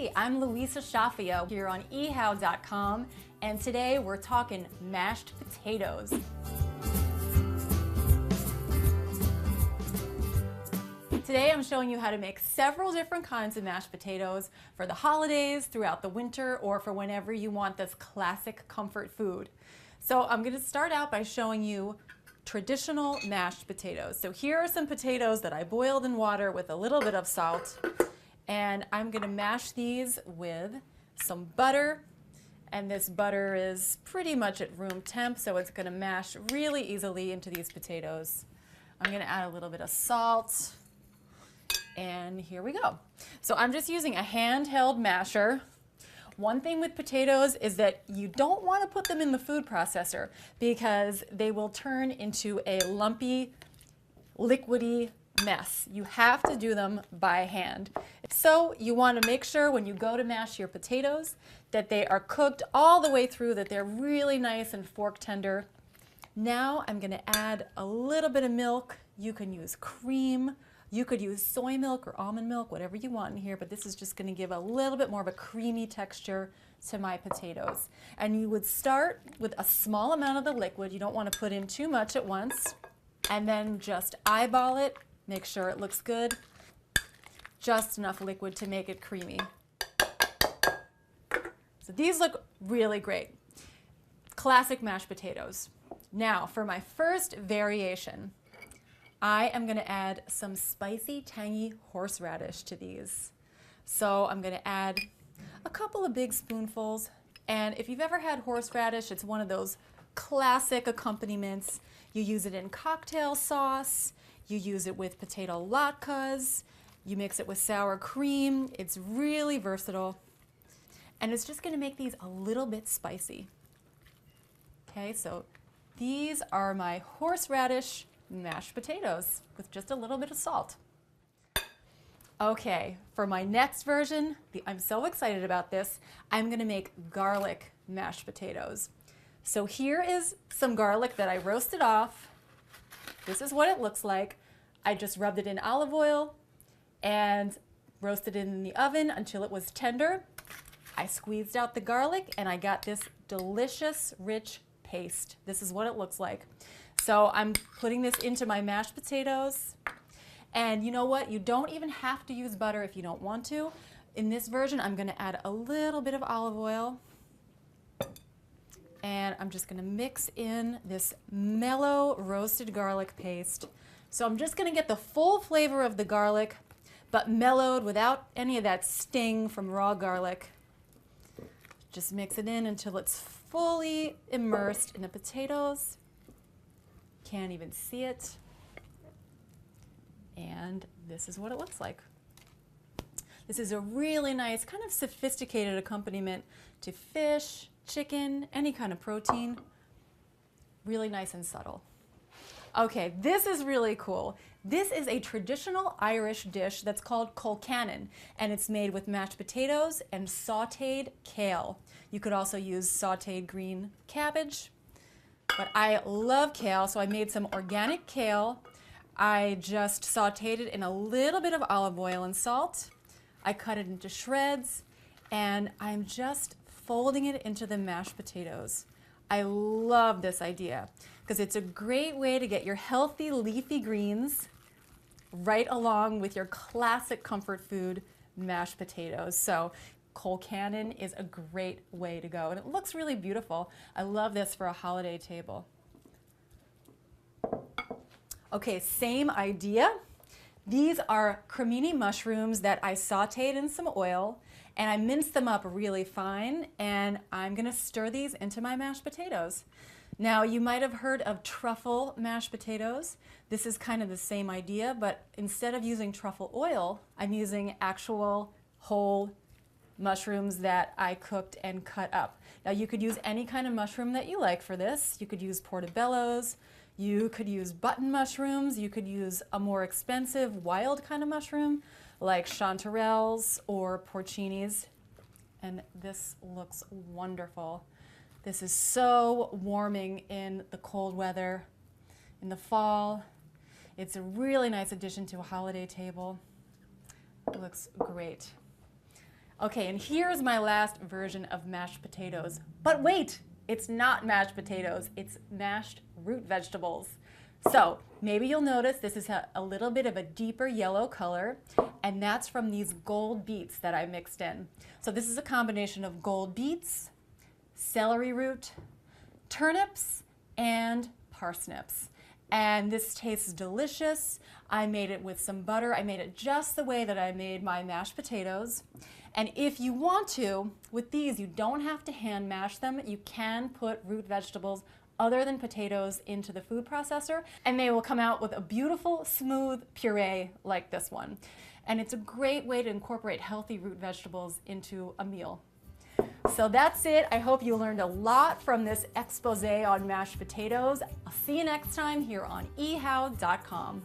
Hey, I'm Louisa Shafia here on ehow.com, and today we're talking mashed potatoes. Today I'm showing you how to make several different kinds of mashed potatoes for the holidays, throughout the winter, or for whenever you want this classic comfort food. So I'm going to start out by showing you traditional mashed potatoes. So here are some potatoes that I boiled in water with a little bit of salt. And I'm going to mash these with some butter, and this butter is pretty much at room temp, so it's going to mash really easily into these potatoes. I'm going to add a little bit of salt, and here we go. So I'm just using a handheld masher. One thing with potatoes is that you don't want to put them in the food processor because they will turn into a lumpy, liquidy mess. You have to do them by hand. So you want to make sure when you go to mash your potatoes that they are cooked all the way through, that they're really nice and fork tender. Now I'm going to add a little bit of milk. You can use cream. You could use soy milk or almond milk, whatever you want in here, but this is just going to give a little bit more of a creamy texture to my potatoes. And you would start with a small amount of the liquid. You don't want to put in too much at once. And then just eyeball it. Make sure it looks good. Just enough liquid to make it creamy. So these look really great. Classic mashed potatoes. Now for my first variation, I am going to add some spicy, tangy horseradish to these. So I'm going to add a couple of big spoonfuls. And if you've ever had horseradish, it's one of those classic accompaniments. You use it in cocktail sauce. You use it with potato latkes, you mix it with sour cream. It's really versatile. And it's just going to make these a little bit spicy. Okay, so these are my horseradish mashed potatoes with just a little bit of salt. Okay, for my next version, I'm so excited about this, I'm going to make garlic mashed potatoes. So here is some garlic that I roasted off. This is what it looks like. I just rubbed it in olive oil and roasted it in the oven until it was tender. I squeezed out the garlic and I got this delicious, rich paste. This is what it looks like. So I'm putting this into my mashed potatoes. And you know what? You don't even have to use butter if you don't want to. In this version, I'm going to add a little bit of olive oil. And I'm just going to mix in this mellow roasted garlic paste. So I'm just going to get the full flavor of the garlic, but mellowed without any of that sting from raw garlic. Just mix it in until it's fully immersed in the potatoes. Can't even see it. And this is what it looks like. This is a really nice, kind of sophisticated accompaniment to fish, chicken, any kind of protein. Really nice and subtle. Okay, this is really cool. This is a traditional Irish dish that's called Colcannon, and it's made with mashed potatoes and sautéed kale. You could also use sautéed green cabbage, but I love kale, so I made some organic kale. I just sautéed it in a little bit of olive oil and salt. I cut it into shreds, and I'm just folding it into the mashed potatoes. I love this idea because it's a great way to get your healthy leafy greens right along with your classic comfort food, mashed potatoes. So Colcannon is a great way to go, and it looks really beautiful. I love this for a holiday table. Okay, same idea. These are cremini mushrooms that I sauteed in some oil, and I minced them up really fine, and I'm going to stir these into my mashed potatoes. Now, you might have heard of truffle mashed potatoes. This is kind of the same idea, but instead of using truffle oil, I'm using actual whole mushrooms that I cooked and cut up. Now, you could use any kind of mushroom that you like for this. You could use portobellos. You could use button mushrooms. You could use a more expensive wild kind of mushroom like chanterelles or porcinis. And this looks wonderful. This is so warming in the cold weather, in the fall. It's a really nice addition to a holiday table. It looks great. Okay, and here's my last version of mashed potatoes. But wait, it's not mashed potatoes, it's mashed root vegetables. So maybe you'll notice this is a little bit of a deeper yellow color, and that's from these gold beets that I mixed in. So this is a combination of gold beets, celery root, turnips, and parsnips. And this tastes delicious. I made it with some butter. I made it just the way that I made my mashed potatoes. And if you want to, with these, you don't have to hand mash them. You can put root vegetables other than potatoes into the food processor, and they will come out with a beautiful, smooth puree like this one. And it's a great way to incorporate healthy root vegetables into a meal. So that's it. I hope you learned a lot from this expose on mashed potatoes. I'll see you next time here on ehow.com.